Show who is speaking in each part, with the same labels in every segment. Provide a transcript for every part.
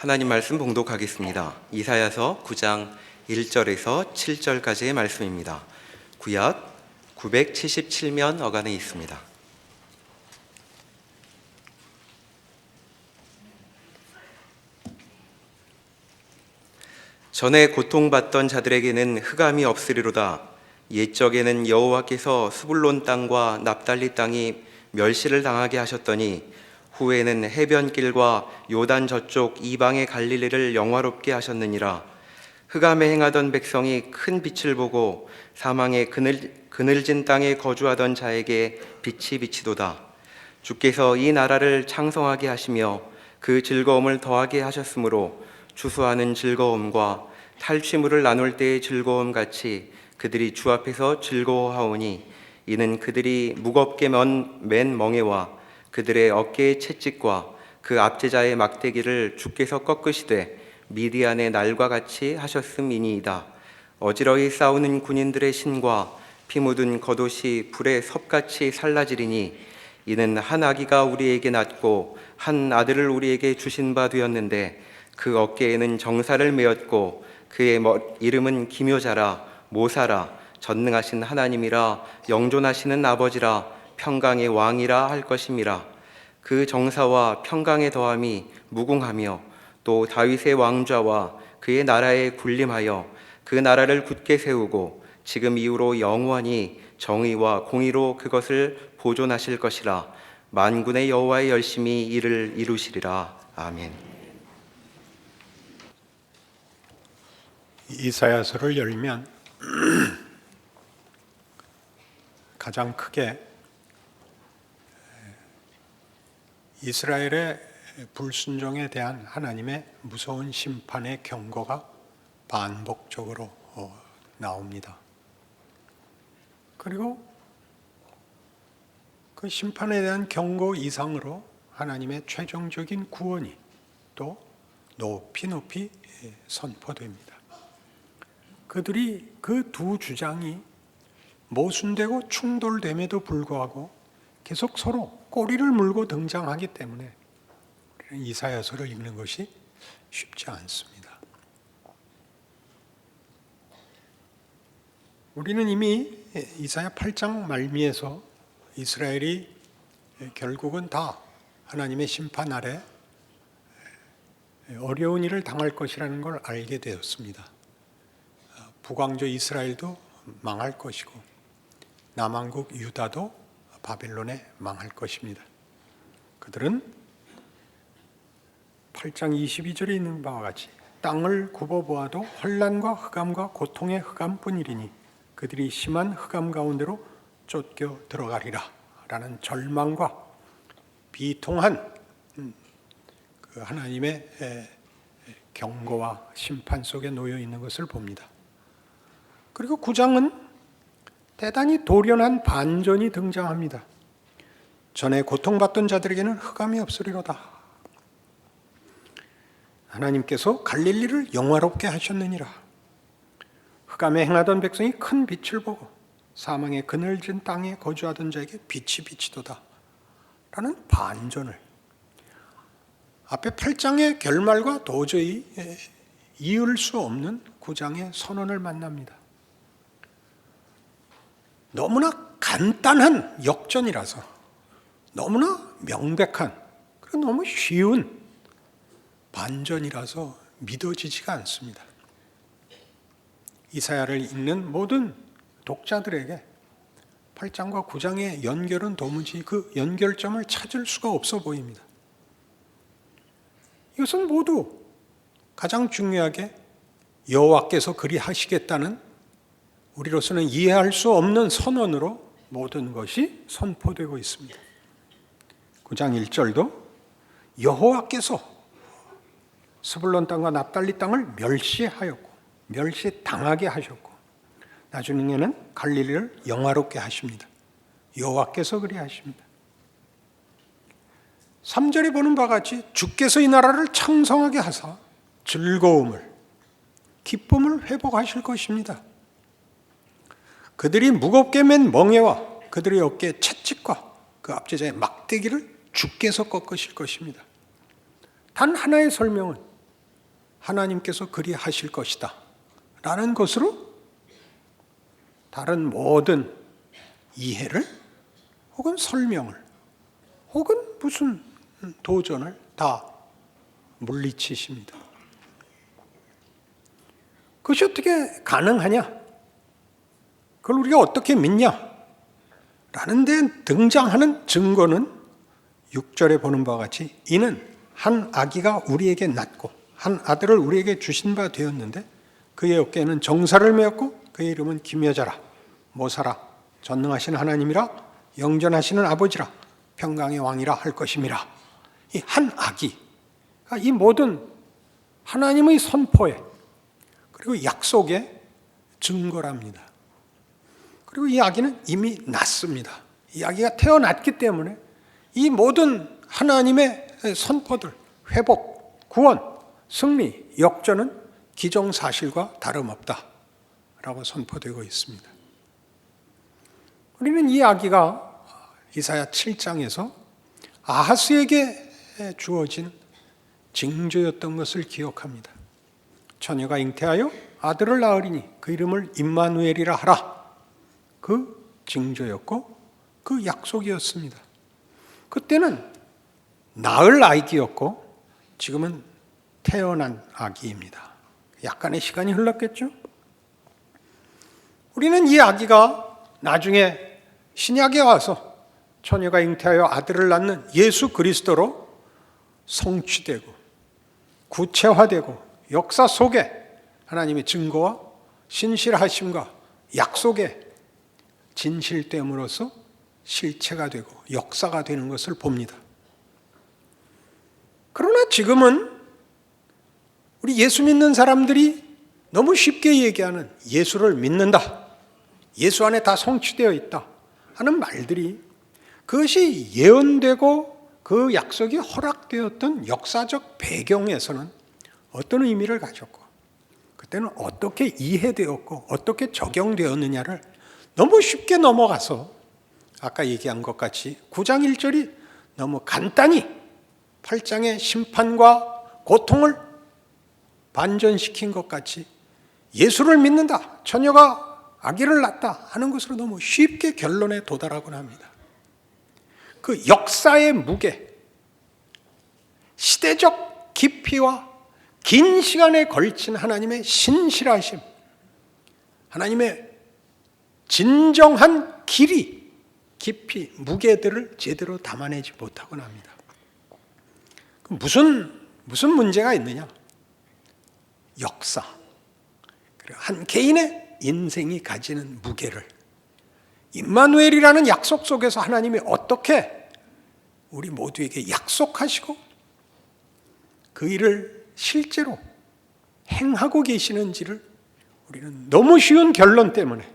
Speaker 1: 하나님 말씀 봉독하겠습니다. 이사야서 9장 1절에서 7절까지의 말씀입니다. 구약 977면 어간에 있습니다. 전에 고통받던 자들에게는 흑암이 없으리로다. 옛적에는 여호와께서 스불론 땅과 납달리 땅이 멸시를 당하게 하셨더니 후에는 해변길과 요단 저쪽 이방의 갈릴리를 영화롭게 하셨느니라. 흑암에 행하던 백성이 큰 빛을 보고 사망의 그늘진 땅에 거주하던 자에게 빛이 비치도다. 주께서 이 나라를 창성하게 하시며 그 즐거움을 더하게 하셨으므로 추수하는 즐거움과 탈취물을 나눌 때의 즐거움 같이 그들이 주 앞에서 즐거워하오니 이는 그들이 무겁게 맨 멍에와 그들의 어깨의 채찍과 그 압제자의 막대기를 주께서 꺾으시되 미디안의 날과 같이 하셨음이니이다. 어지러이 싸우는 군인들의 신과 피 묻은 겉옷이 불에 섭같이 살라지리니 이는 한 아기가 우리에게 낳고 한 아들을 우리에게 주신 바 되었는데 그 어깨에는 정사를 메었고 그의 이름은 기묘자라 모사라 전능하신 하나님이라 영존하시는 아버지라 평강의 왕이라 할 것임이라. 그 정사와 평강의 더함이 무궁하며 또 다윗의 왕좌와 그의 나라에 군림하여 그 나라를 굳게 세우고 지금 이후로 영원히 정의와 공의로 그것을 보존하실 것이라. 만군의 여호와의 열심히 이를 이루시리라. 아멘.
Speaker 2: 이사야서를 열면 가장 크게 이스라엘의 불순종에 대한 하나님의 무서운 심판의 경고가 반복적으로 나옵니다. 그리고 그 심판에 대한 경고 이상으로 하나님의 최종적인 구원이 또 높이 선포됩니다. 그들이 그 두 주장이 모순되고 충돌됨에도 불구하고 계속 서로 꼬리를 물고 등장하기 때문에 우리는 이사야서를 읽는 것이 쉽지 않습니다. 우리는 이미 이사야 8장 말미에서 이스라엘이 결국은 다 하나님의 심판 아래 어려운 일을 당할 것이라는 걸 알게 되었습니다. 북왕조 이스라엘도 망할 것이고 남왕국 유다도 바벨론에 망할 것입니다. 그들은 8장 22절에 있는 바와 같이 땅을 굽어보아도 혼란과 흑암과 고통의 흑암뿐이리니 그들이 심한 흑암 가운데로 쫓겨 들어가리라 라는 절망과 비통한 그 하나님의 경고와 심판 속에 놓여 있는 것을 봅니다. 그리고 9장은 대단히 돌연한 반전이 등장합니다. 전에 고통받던 자들에게는 흑암이 없으리로다. 하나님께서 갈릴리를 영화롭게 하셨느니라. 흑암에 행하던 백성이 큰 빛을 보고 사망의 그늘진 땅에 거주하던 자에게 빛이 비치도다 라는 반전을 앞에 8장의 결말과 도저히 이을 수 없는 9장의 선언을 만납니다. 너무나 간단한 역전이라서 너무나 명백한 그리고 너무 쉬운 반전이라서 믿어지지가 않습니다. 이사야를 읽는 모든 독자들에게 8장과 9장의 연결은 도무지 그 연결점을 찾을 수가 없어 보입니다. 이것은 모두 가장 중요하게 여호와께서 그리하시겠다는 우리로서는 이해할 수 없는 선언으로 모든 것이 선포되고 있습니다. 9장 1절도 여호와께서 스불론 땅과 납달리 땅을 멸시하였고 멸시당하게 하셨고 나중에는 갈릴리를 영화롭게 하십니다. 여호와께서 그리하십니다. 3절에 보는 바와 같이 주께서 이 나라를 창성하게 하사 즐거움을 기쁨을 회복하실 것입니다. 그들이 무겁게 맨 멍에와 그들의 어깨에 채찍과 그 압제자의 막대기를 주께서 꺾으실 것입니다. 단 하나의 설명은 하나님께서 그리하실 것이다 라는 것으로 다른 모든 이해를 혹은 설명을 혹은 무슨 도전을 다 물리치십니다. 그것이 어떻게 가능하냐? 그걸 우리가 어떻게 믿냐? 라는 데 등장하는 증거는 6절에 보는 바와 같이 이는 한 아기가 우리에게 낳고 한 아들을 우리에게 주신 바 되었는데 그의 어깨에는 정사를 메었고 그의 이름은 기묘자라 모사라 전능하신 하나님이라 영전하시는 아버지라 평강의 왕이라 할 것임이라. 이 한 아기, 이 모든 하나님의 선포에 그리고 약속의 증거랍니다. 그리고 이 아기는 이미 낳습니다. 이 아기가 태어났기 때문에 이 모든 하나님의 선포들, 회복, 구원, 승리, 역전은 기정사실과 다름없다라고 선포되고 있습니다. 우리는 이 아기가 이사야 7장에서 아하스에게 주어진 징조였던 것을 기억합니다. 처녀가 잉태하여 아들을 낳으리니 그 이름을 임마누엘이라 하라. 그 징조였고 그 약속이었습니다. 그때는 낳을 아기였고 지금은 태어난 아기입니다. 약간의 시간이 흘렀겠죠? 우리는 이 아기가 나중에 신약에 와서 처녀가 잉태하여 아들을 낳는 예수 그리스도로 성취되고 구체화되고 역사 속에 하나님의 증거와 신실하심과 약속의 진실됨으로써 실체가 되고 역사가 되는 것을 봅니다. 그러나 지금은 우리 예수 믿는 사람들이 너무 쉽게 얘기하는 예수를 믿는다, 예수 안에 다 성취되어 있다 하는 말들이 그것이 예언되고 그 약속이 허락되었던 역사적 배경에서는 어떤 의미를 가졌고 그때는 어떻게 이해되었고 어떻게 적용되었느냐를 너무 쉽게 넘어가서 아까 얘기한 것 같이 9장 1절이 너무 간단히 8장의 심판과 고통을 반전시킨 것 같이 예수를 믿는다, 처녀가 아기를 낳았다 하는 것으로 너무 쉽게 결론에 도달하곤 합니다. 그 역사의 무게, 시대적 깊이와 긴 시간에 걸친 하나님의 신실하심, 하나님의 진정한 길이, 깊이, 무게들을 제대로 담아내지 못하곤 합니다. 무슨 문제가 있느냐? 역사, 그리고 한 개인의 인생이 가지는 무게를 임마누엘이라는 약속 속에서 하나님이 어떻게 우리 모두에게 약속하시고 그 일을 실제로 행하고 계시는지를 우리는 너무 쉬운 결론 때문에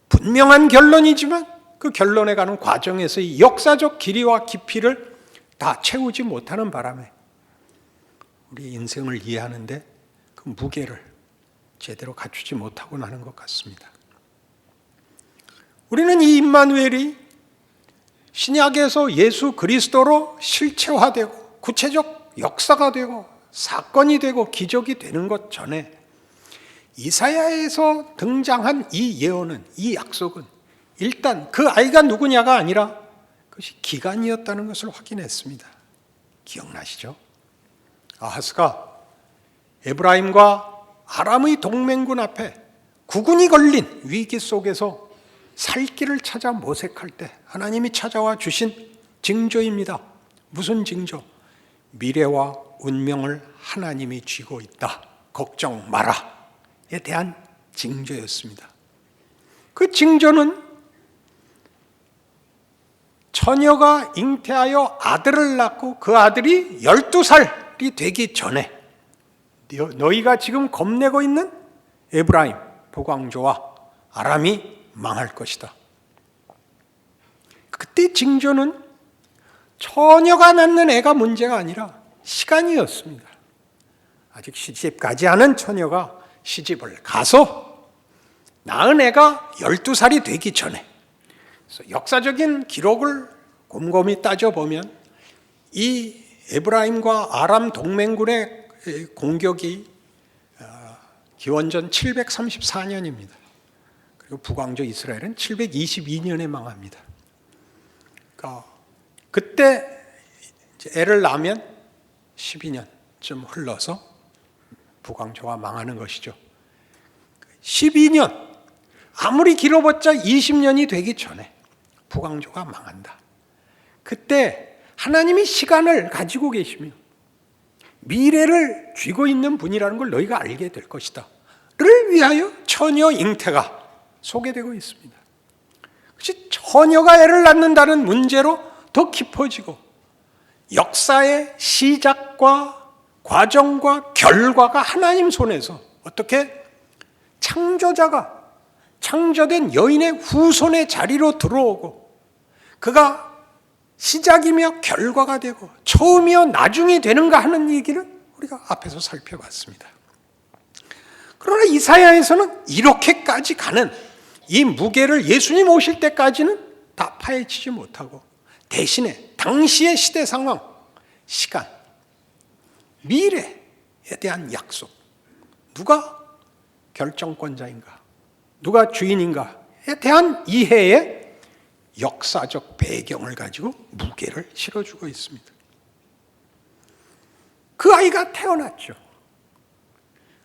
Speaker 2: 분명한 결론이지만 그 결론에 가는 과정에서의 역사적 길이와 깊이를 다 채우지 못하는 바람에 우리 인생을 이해하는데 그 무게를 제대로 갖추지 못하고 하는 것 같습니다. 우리는 이 임마누엘이 신약에서 예수 그리스도로 실체화되고 구체적 역사가 되고 사건이 되고 기적이 되는 것 전에 이사야에서 등장한 이 예언은, 이 약속은 일단 그 아이가 누구냐가 아니라 그것이 기간이었다는 것을 확인했습니다. 기억나시죠? 아하스가 에브라임과 아람의 동맹군 앞에 국군이 걸린 위기 속에서 살 길을 찾아 모색할 때 하나님이 찾아와 주신 징조입니다. 무슨 징조? 미래와 운명을 하나님이 쥐고 있다, 걱정 마라에 대한 징조였습니다. 그 징조는 처녀가 잉태하여 아들을 낳고 그 아들이 12살이 되기 전에 너희가 지금 겁내고 있는 에브라임, 보광조와 아람이 망할 것이다. 그때 징조는 처녀가 낳는 애가 문제가 아니라 시간이었습니다. 아직 시집 가지 않은 처녀가 시집을 가서 낳은 애가 12살이 되기 전에, 그래서 역사적인 기록을 곰곰이 따져보면 이 에브라임과 아람 동맹군의 공격이 기원전 734년입니다. 그리고 북왕조 이스라엘은 722년에 망합니다. 그러니까 그때 애를 낳으면 12년쯤 흘러서 북왕조가 망하는 것이죠. 12년, 아무리 길어봤자 20년이 되기 전에 북왕조가 망한다. 그때 하나님이 시간을 가지고 계시며 미래를 쥐고 있는 분이라는 걸 너희가 알게 될 것이다 를 위하여 처녀 잉태가 소개되고 있습니다. 그것이 처녀가 애를 낳는다는 문제로 더 깊어지고 역사의 시작과 과정과 결과가 하나님 손에서 어떻게 창조자가 창조된 여인의 후손의 자리로 들어오고 그가 시작이며 결과가 되고 처음이며 나중이 되는가 하는 얘기를 우리가 앞에서 살펴봤습니다. 그러나 이사야에서는 이렇게까지 가는 이 무게를 예수님 오실 때까지는 다 파헤치지 못하고 대신에 당시의 시대 상황, 시간, 미래에 대한 약속, 누가 결정권자인가, 누가 주인인가에 대한 이해의 역사적 배경을 가지고 무게를 실어주고 있습니다. 그 아이가 태어났죠.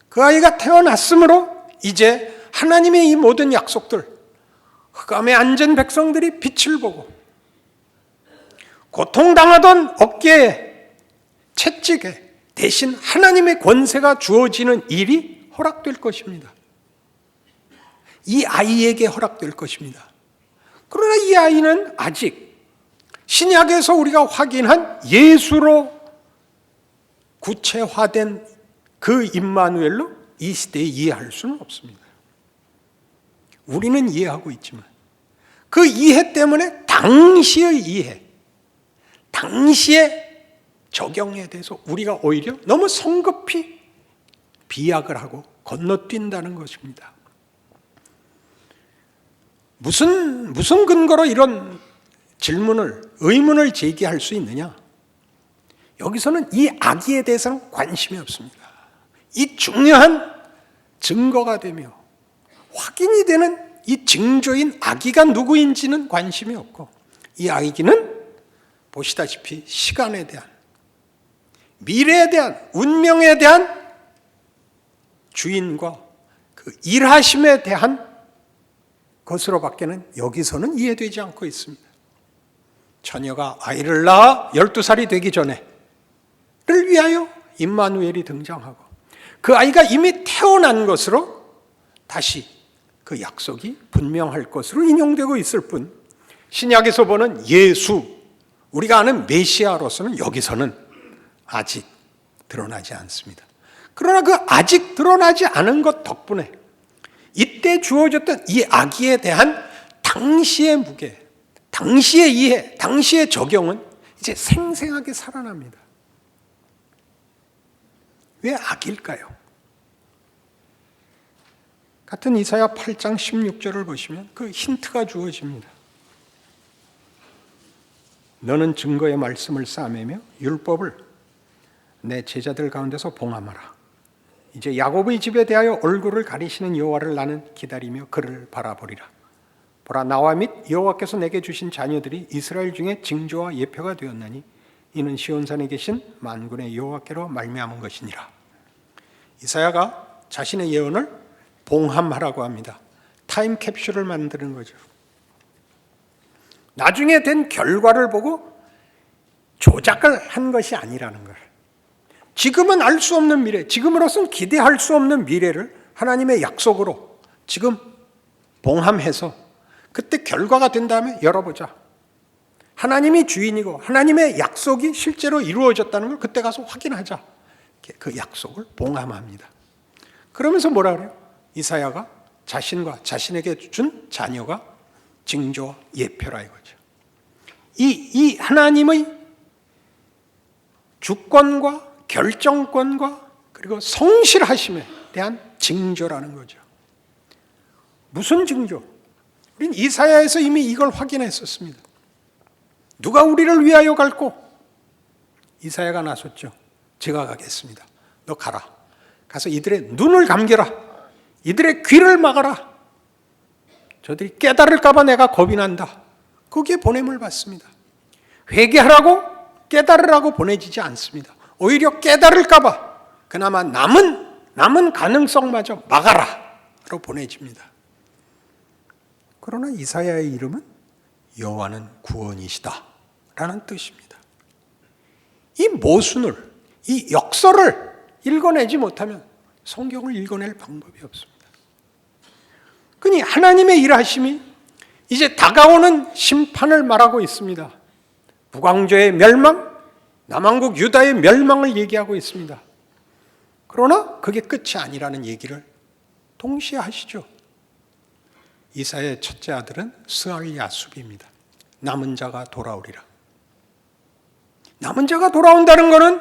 Speaker 2: 그 아이가 태어났으므로 이제 하나님의 이 모든 약속들, 흑암에 앉은 백성들이 빛을 보고 고통당하던 어깨에 채찍에 대신 하나님의 권세가 주어지는 일이 허락될 것입니다. 이 아이에게 허락될 것입니다. 그러나 이 아이는 아직 신약에서 우리가 확인한 예수로 구체화된 그 임마누엘로 이 시대에 이해할 수는 없습니다. 우리는 이해하고 있지만 그 이해 때문에 당시의 이해, 당시의 적용에 대해서 우리가 오히려 너무 성급히 비약을 하고 건너뛴다는 것입니다. 무슨 근거로 이런 의문을 제기할 수 있느냐? 여기서는 이 아기에 대해서는 관심이 없습니다. 이 중요한 증거가 되며 확인이 되는 이 징조인 아기가 누구인지는 관심이 없고 이 아기는 보시다시피 시간에 대한, 미래에 대한, 운명에 대한 주인과 그 일하심에 대한 것으로밖에는 여기서는 이해되지 않고 있습니다. 처녀가 아이를 낳아 12살이 되기 전에 를 위하여 임마누엘이 등장하고 그 아이가 이미 태어난 것으로 다시 그 약속이 분명할 것으로 인용되고 있을 뿐 신약에서 보는 예수, 우리가 아는 메시아로서는 여기서는 아직 드러나지 않습니다. 그러나 그 아직 드러나지 않은 것 덕분에 이때 주어졌던 이 아기에 대한 당시의 무게, 당시의 이해, 당시의 적용은 이제 생생하게 살아납니다. 왜 아기일까요? 같은 이사야 8장 16절을 보시면 그 힌트가 주어집니다. 너는 증거의 말씀을 싸매며 율법을 내 제자들 가운데서 봉함하라. 이제 야곱의 집에 대하여 얼굴을 가리시는 여호와를 나는 기다리며 그를 바라보리라. 보라, 나와 및 여호와께서 내게 주신 자녀들이 이스라엘 중에 징조와 예표가 되었나니 이는 시온산에 계신 만군의 여호와께로 말미암은 것이니라. 이사야가 자신의 예언을 봉함하라고 합니다. 타임캡슐을 만드는 거죠. 나중에 된 결과를 보고 조작을 한 것이 아니라는 걸. 지금은 알 수 없는 미래, 지금으로서는 기대할 수 없는 미래를 하나님의 약속으로 지금 봉함해서 그때 결과가 된 다음에 열어보자. 하나님이 주인이고 하나님의 약속이 실제로 이루어졌다는 걸 그때 가서 확인하자. 그 약속을 봉함합니다. 그러면서 뭐라 그래요? 이사야가 자신과 자신에게 준 자녀가 징조와 예표라 이거죠. 이 하나님의 주권과 결정권과 그리고 성실하심에 대한 징조라는 거죠. 무슨 징조? 우린 이사야에서 이미 이걸 확인했었습니다. 누가 우리를 위하여 갈고? 이사야가 나섰죠. 제가 가겠습니다. 너 가라. 가서 이들의 눈을 감겨라. 이들의 귀를 막아라. 저들이 깨달을까 봐 내가 겁이 난다. 거기에 보냄을 받습니다. 회개하라고 깨달으라고 보내지지 않습니다. 오히려 깨달을까 봐 그나마 남은 가능성마저 막아라로 보내집니다. 그러나 이사야의 이름은 여호와는 구원이시다 라는 뜻입니다. 이 모순을, 이 역설을 읽어내지 못하면 성경을 읽어낼 방법이 없습니다. 그니 하나님의 일하심이 이제 다가오는 심판을 말하고 있습니다. 북왕조의 멸망, 남왕국 유다의 멸망을 얘기하고 있습니다. 그러나 그게 끝이 아니라는 얘기를 동시에 하시죠. 이사야의 첫째 아들은 스알야숲입니다. 남은 자가 돌아오리라. 남은 자가 돌아온다는 것은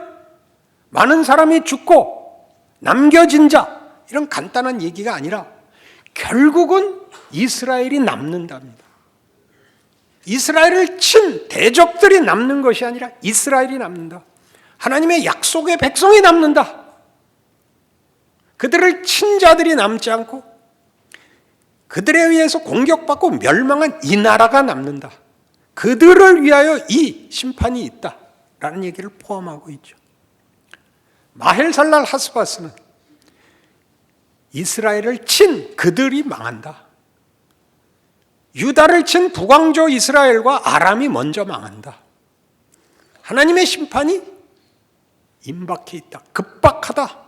Speaker 2: 많은 사람이 죽고 남겨진 자, 이런 간단한 얘기가 아니라 결국은 이스라엘이 남는답니다. 이스라엘을 친 대적들이 남는 것이 아니라 이스라엘이 남는다. 하나님의 약속의 백성이 남는다. 그들을 친 자들이 남지 않고 그들에 의해서 공격받고 멸망한 이 나라가 남는다. 그들을 위하여 이 심판이 있다라는 얘기를 포함하고 있죠. 마헬살랄 하스바스는 이스라엘을 친 그들이 망한다. 유다를 친 북왕조 이스라엘과 아람이 먼저 망한다. 하나님의 심판이 임박해 있다. 급박하다.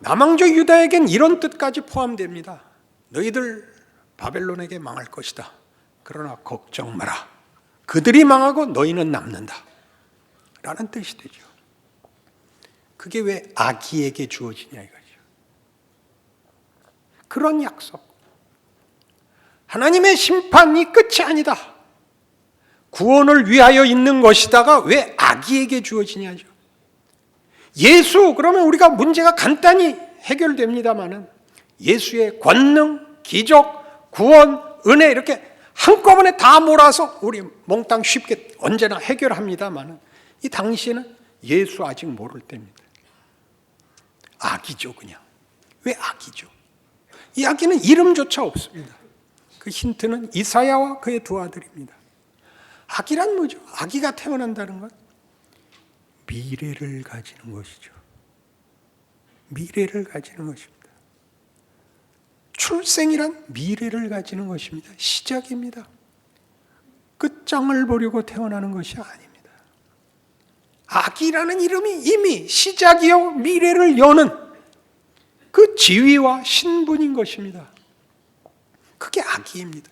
Speaker 2: 남왕조 유다에겐 이런 뜻까지 포함됩니다. 너희들 바벨론에게 망할 것이다. 그러나 걱정 마라. 그들이 망하고 너희는 남는다. 라는 뜻이 되죠. 그게 왜 아기에게 주어지냐 이거죠. 그런 약속. 하나님의 심판이 끝이 아니다. 구원을 위하여 있는 것이다가 왜 아기에게 주어지냐죠. 예수, 그러면 우리가 문제가 간단히 해결됩니다마는 예수의 권능, 기적, 구원, 은혜 이렇게 한꺼번에 다 몰아서 우리 몽땅 쉽게 언제나 해결합니다마는 이 당시에는 예수 아직 모를 때입니다. 아기죠, 그냥. 왜 아기죠? 이 아기는 이름조차 없습니다. 그 힌트는 이사야와 그의 두 아들입니다. 아기란 뭐죠? 아기가 태어난다는 것, 미래를 가지는 것이죠. 미래를 가지는 것입니다. 출생이란 미래를 가지는 것입니다. 시작입니다. 끝장을 보려고 태어나는 것이 아닙니다. 아기라는 이름이 이미 시작이요 미래를 여는 그 지위와 신분인 것입니다. 그게 아기입니다.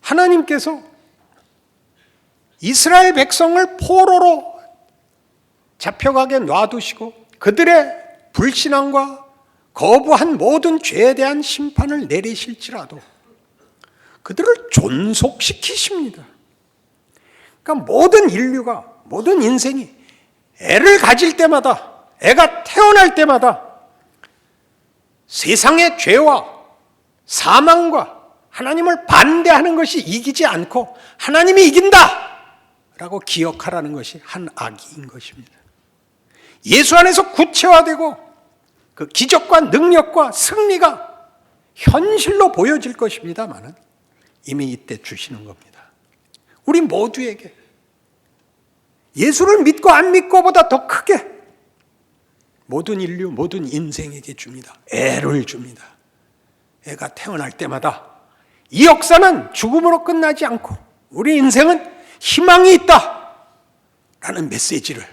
Speaker 2: 하나님께서 이스라엘 백성을 포로로 잡혀가게 놔두시고 그들의 불신앙과 거부한 모든 죄에 대한 심판을 내리실지라도 그들을 존속시키십니다. 그러니까 모든 인류가, 모든 인생이 애를 가질 때마다, 애가 태어날 때마다 세상의 죄와 사망과 하나님을 반대하는 것이 이기지 않고 하나님이 이긴다! 라고 기억하라는 것이 한 아기인 것입니다. 예수 안에서 구체화되고 그 기적과 능력과 승리가 현실로 보여질 것입니다만은 이미 이때 주시는 겁니다. 우리 모두에게 예수를 믿고 안 믿고보다 더 크게 모든 인류, 모든 인생에게 줍니다. 애를 줍니다. 애가 태어날 때마다 이 역사는 죽음으로 끝나지 않고 우리 인생은 희망이 있다 라는 메시지를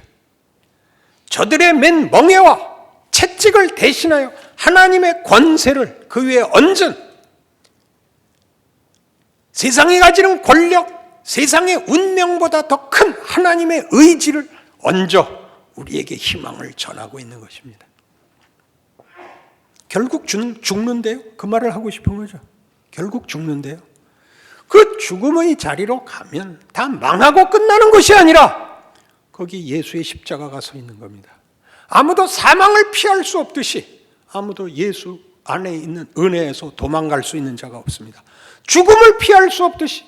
Speaker 2: 저들의 맨 멍에와 채찍을 대신하여 하나님의 권세를 그 위에 얹은 세상이 가지는 권력, 세상의 운명보다 더 큰 하나님의 의지를 얹어 우리에게 희망을 전하고 있는 것입니다. 결국 죽는데요? 그 말을 하고 싶은 거죠. 결국 죽는데요. 그 죽음의 자리로 가면 다 망하고 끝나는 것이 아니라 거기 예수의 십자가가 서 있는 겁니다. 아무도 사망을 피할 수 없듯이 아무도 예수 안에 있는 은혜에서 도망갈 수 있는 자가 없습니다. 죽음을 피할 수 없듯이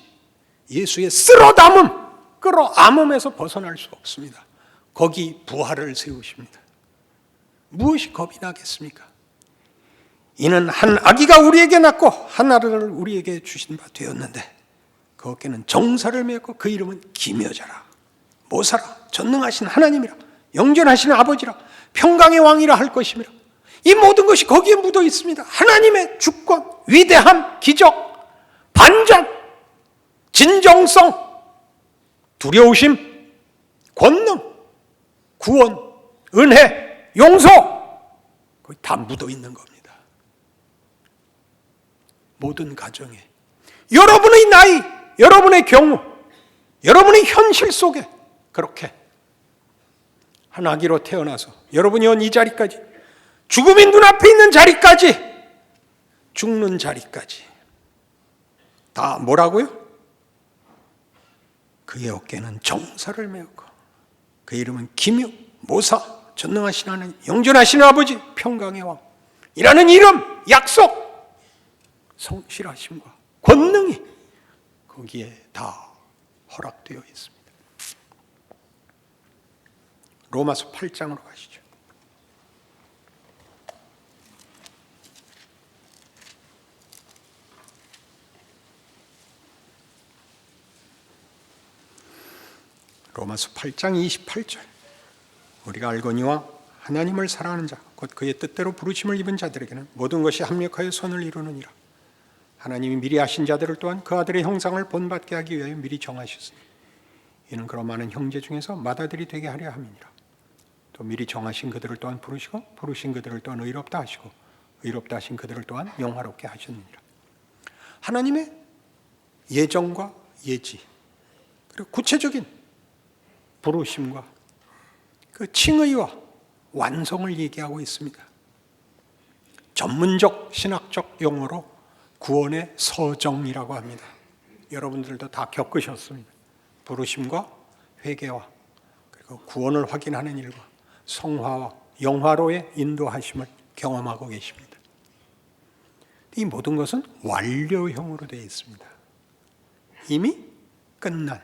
Speaker 2: 예수의 쓸어 담음, 끌어안으면서 벗어날 수 없습니다. 거기 부활을 세우십니다. 무엇이 겁이 나겠습니까? 이는 한 아기가 우리에게 낳고 한 아들을 우리에게 주신 바 되었는데 그 어깨는 정사를 메었고 그 이름은 기묘자라, 모사라, 전능하신 하나님이라, 영존하신 아버지라, 평강의 왕이라 할 것이미라. 이 모든 것이 거기에 묻어 있습니다. 하나님의 주권, 위대함, 기적, 반전, 진정성, 두려우심, 권능, 구원, 은혜, 용서, 거기 다 묻어 있는 겁니다. 모든 가정에, 여러분의 나이, 여러분의 경우, 여러분의 현실 속에 그렇게 한 아기로 태어나서 여러분이 온 이 자리까지, 죽음이 눈앞에 있는 자리까지, 죽는 자리까지 다 뭐라고요? 그의 어깨는 정사를 메었고 그 이름은 기묘, 모사, 전능하신 하나님, 영존하신 아버지, 평강의 왕 이라는 이름, 약속, 성실하심과 권능이 거기에 다 허락되어 있습니다. 로마서 8장으로 가시죠. 로마서 8장 28절. 우리가 알거니와 하나님을 사랑하는 자, 곧 그의 뜻대로 부르심을 입은 자들에게는 모든 것이 합력하여 선을 이루느니라. 하나님이 미리 아신 자들을 또한 그 아들의 형상을 본받게 하기 위하여 미리 정하셨으니 이는 그런 많은 형제 중에서 맏아들이 되게 하려 함이니라. 또 미리 정하신 그들을 또한 부르시고 부르신 그들을 또한 의롭다 하시고 의롭다 하신 그들을 또한 영화롭게 하셨느니라. 하나님의 예정과 예지, 그리고 구체적인 부르심과 그 칭의와 완성을 얘기하고 있습니다. 전문적 신학적 용어로 구원의 서정이라고 합니다. 여러분들도 다 겪으셨습니다. 부르심과 회개와 그리고 구원을 확인하는 일과 성화와 영화로의 인도하심을 경험하고 계십니다. 이 모든 것은 완료형으로 되어 있습니다. 이미 끝난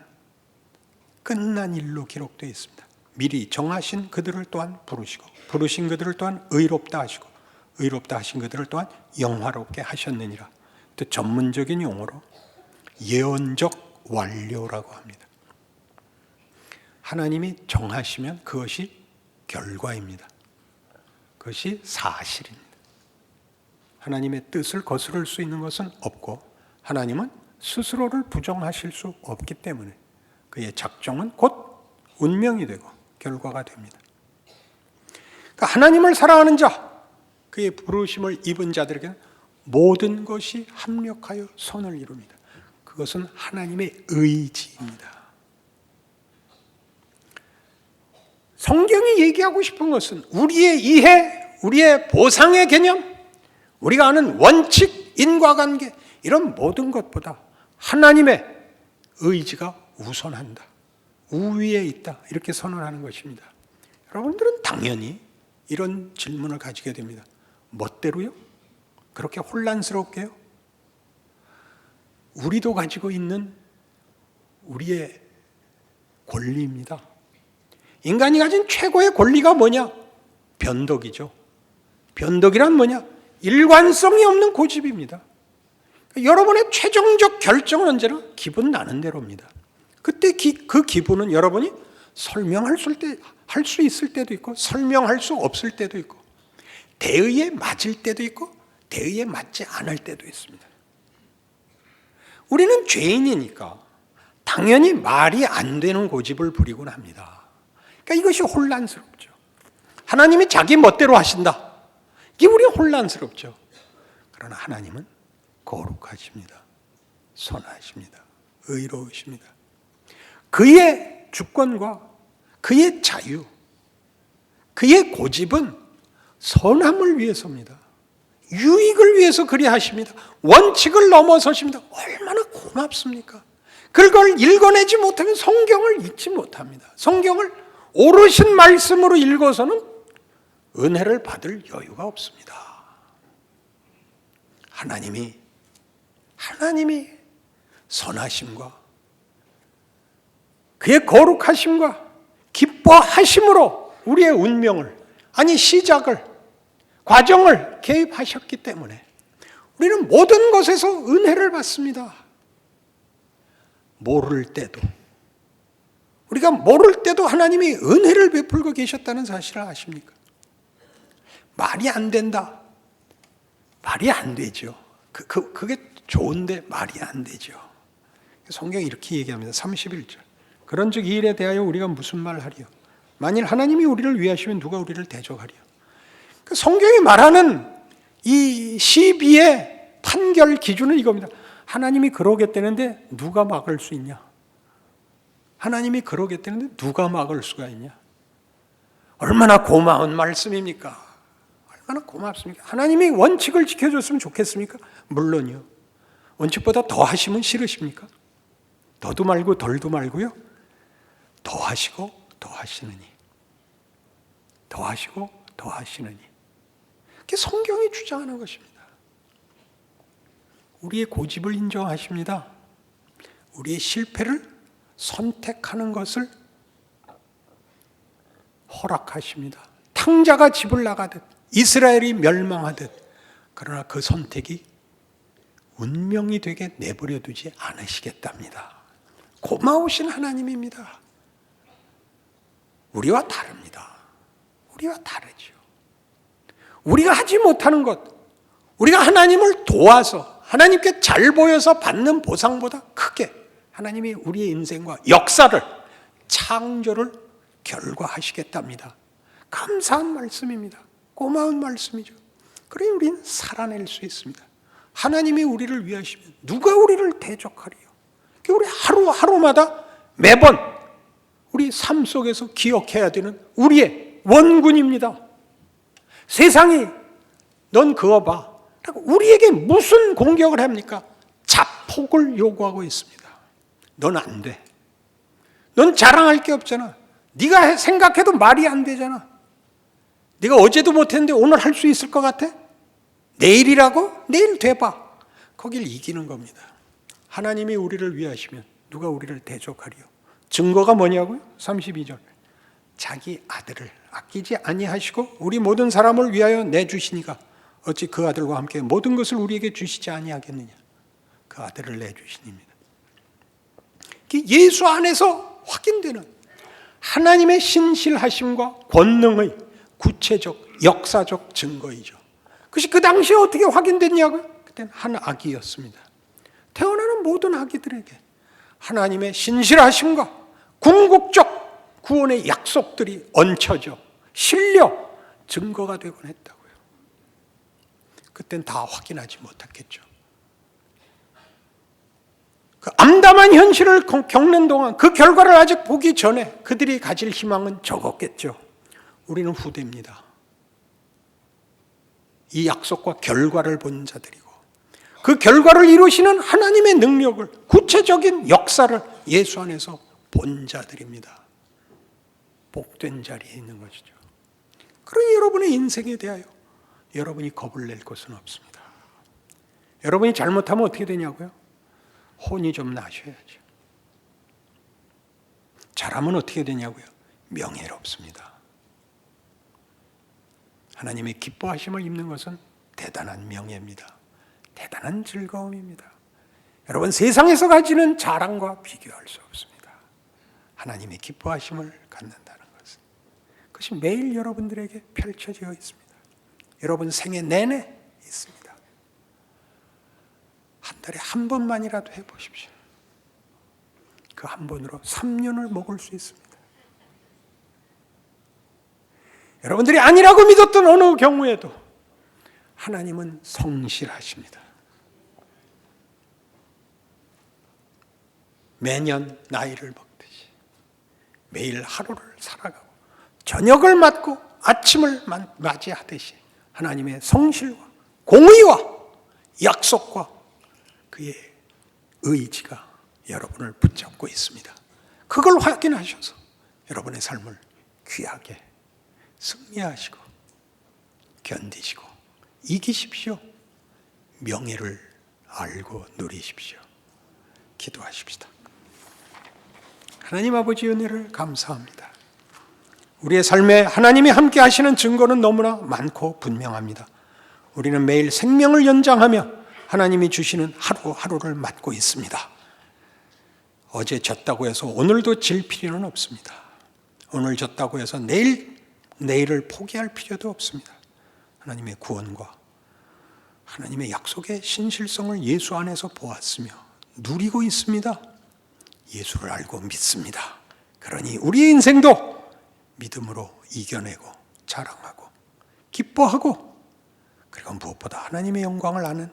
Speaker 2: 일로 기록되어 있습니다. 미리 정하신 그들을 또한 부르시고 부르신 그들을 또한 의롭다 하시고 의롭다 하신 그들을 또한 영화롭게 하셨느니라. 또 전문적인 용어로 예언적 완료라고 합니다. 하나님이 정하시면 그것이 결과입니다. 그것이 사실입니다. 하나님의 뜻을 거스를 수 있는 것은 없고 하나님은 스스로를 부정하실 수 없기 때문에 그의 작정은 곧 운명이 되고 결과가 됩니다. 그러니까 하나님을 사랑하는 자, 그의 부르심을 입은 자들에게는 모든 것이 합력하여 선을 이룹니다. 그것은 하나님의 의지입니다. 성경이 얘기하고 싶은 것은 우리의 이해, 우리의 보상의 개념, 우리가 아는 원칙, 인과관계 이런 모든 것보다 하나님의 의지가 우선한다, 우위에 있다 이렇게 선언하는 것입니다. 여러분들은 당연히 이런 질문을 가지게 됩니다. 멋대로요? 그렇게 혼란스럽게요? 우리도 가지고 있는 우리의 권리입니다. 인간이 가진 최고의 권리가 뭐냐? 변덕이죠. 변덕이란 뭐냐? 일관성이 없는 고집입니다. 여러분의 최종적 결정은 언제나 기분 나는 대로입니다. 그때 그 기분은 여러분이 설명할 수 있을 때도 있고 설명할 수 없을 때도 있고 대의에 맞을 때도 있고 대의에 맞지 않을 때도 있습니다. 우리는 죄인이니까 당연히 말이 안 되는 고집을 부리곤 합니다. 그러니까 이것이 혼란스럽죠. 하나님이 자기 멋대로 하신다. 이게 우리 혼란스럽죠. 그러나 하나님은 거룩하십니다. 선하십니다. 의로우십니다. 그의 주권과 그의 자유, 그의 고집은 선함을 위해서입니다. 유익을 위해서 그리하십니다. 원칙을 넘어서십니다. 얼마나 고맙습니까? 그걸 읽어내지 못하면 성경을 읽지 못합니다. 성경을 오르신 말씀으로 읽어서는 은혜를 받을 여유가 없습니다. 하나님이 선하심과 그의 거룩하심과 기뻐하심으로 우리의 운명을, 아니 시작을, 과정을 개입하셨기 때문에 우리는 모든 것에서 은혜를 받습니다. 모를 때도, 우리가 모를 때도 하나님이 은혜를 베풀고 계셨다는 사실을 아십니까? 말이 안 된다. 말이 안 되죠. 그게 좋은데 말이 안 되죠. 성경이 이렇게 얘기합니다. 31절. 그런즉 이 일에 대하여 우리가 무슨 말을 하리요? 만일 하나님이 우리를 위하시면 누가 우리를 대적하리요? 성경이 말하는 이 시비의 판결 기준은 이겁니다. 하나님이 그러겠다는데 누가 막을 수 있냐? 하나님이 그러겠다는데 누가 막을 수가 있냐? 얼마나 고마운 말씀입니까? 얼마나 고맙습니까? 하나님이 원칙을 지켜줬으면 좋겠습니까? 물론이요. 원칙보다 더 하시면 싫으십니까? 더도 말고 덜도 말고요. 더 하시고 더 하시느니. 더 하시고 더 하시느니. 그게 성경이 주장하는 것입니다. 우리의 고집을 인정하십니다. 우리의 실패를 선택하는 것을 허락하십니다. 탕자가 집을 나가듯 이스라엘이 멸망하듯, 그러나 그 선택이 운명이 되게 내버려 두지 않으시겠답니다. 고마우신 하나님입니다. 우리와 다릅니다. 우리와 다르죠. 우리가 하지 못하는 것, 우리가 하나님을 도와서 하나님께 잘 보여서 받는 보상보다 크게 하나님이 우리의 인생과 역사를, 창조를 결과하시겠답니다. 감사한 말씀입니다. 고마운 말씀이죠. 그러니 우리는 살아낼 수 있습니다. 하나님이 우리를 위하시면 누가 우리를 대적하리요? 우리 하루하루마다 매번 우리 삶 속에서 기억해야 되는 우리의 원군입니다. 세상이 넌 그거 봐. 우리에게 무슨 공격을 합니까? 자폭을 요구하고 있습니다. 넌 안 돼. 넌 자랑할 게 없잖아. 네가 생각해도 말이 안 되잖아. 네가 어제도 못했는데 오늘 할 수 있을 것 같아? 내일이라고? 내일 돼봐. 거길 이기는 겁니다. 하나님이 우리를 위하시면 누가 우리를 대적하리요? 증거가 뭐냐고요? 32절. 자기 아들을 아끼지 아니하시고 우리 모든 사람을 위하여 내주시니까 어찌 그 아들과 함께 모든 것을 우리에게 주시지 아니하겠느냐. 그 아들을 내주시니입니다. 예수 안에서 확인되는 하나님의 신실하심과 권능의 구체적 역사적 증거이죠. 그것이 그 당시에 어떻게 확인됐냐고요? 그때는 한 아기였습니다. 태어나는 모든 아기들에게 하나님의 신실하심과 궁극적 구원의 약속들이 얹혀져 실려 증거가 되곤 했다고요. 그땐 다 확인하지 못했겠죠. 그 암담한 현실을 겪는 동안 그 결과를 아직 보기 전에 그들이 가질 희망은 적었겠죠. 우리는 후대입니다. 이 약속과 결과를 본 자들이고 그 결과를 이루시는 하나님의 능력을, 구체적인 역사를 예수 안에서 본 자들입니다. 복된 자리에 있는 것이죠. 그러니 여러분의 인생에 대하여 여러분이 겁을 낼 것은 없습니다. 여러분이 잘못하면 어떻게 되냐고요? 혼이 좀 나셔야죠. 잘하면 어떻게 되냐고요? 명예롭습니다. 하나님의 기뻐하심을 입는 것은 대단한 명예입니다. 대단한 즐거움입니다. 여러분, 세상에서 가지는 자랑과 비교할 수 없습니다. 하나님의 기뻐하심을 갖는다는 것은 그것이 매일 여러분들에게 펼쳐져 있습니다. 여러분 생애 내내 있습니다. 한 달에 한 번만이라도 해보십시오. 그 한 번으로 3년을 먹을 수 있습니다. 여러분들이 아니라고 믿었던 어느 경우에도 하나님은 성실하십니다. 매년 나이를 먹듯이 매일 하루를 살아가고 저녁을 맞고 아침을 맞이하듯이 하나님의 성실과 공의와 약속과 그의 의지가 여러분을 붙잡고 있습니다. 그걸 확인하셔서 여러분의 삶을 귀하게 승리하시고 견디시고 이기십시오. 명예를 알고 누리십시오. 기도하십시다. 하나님 아버지 은혜를 감사합니다. 우리의 삶에 하나님이 함께 하시는 증거는 너무나 많고 분명합니다. 우리는 매일 생명을 연장하며 하나님이 주시는 하루하루를 맞고 있습니다. 어제 졌다고 해서 오늘도 질 필요는 없습니다. 오늘 졌다고 해서 내일을 포기할 필요도 없습니다. 하나님의 구원과 하나님의 약속의 신실성을 예수 안에서 보았으며 누리고 있습니다. 예수를 알고 믿습니다. 그러니 우리의 인생도 믿음으로 이겨내고 자랑하고 기뻐하고, 그리고 무엇보다 하나님의 영광을 아는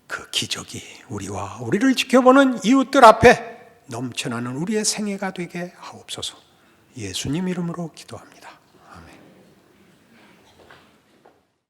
Speaker 2: 그 기적이 우리와 우리를 지켜보는 이웃들 앞에 넘쳐나는 우리의 생애가 되게 하옵소서. 예수님 이름으로 기도합니다.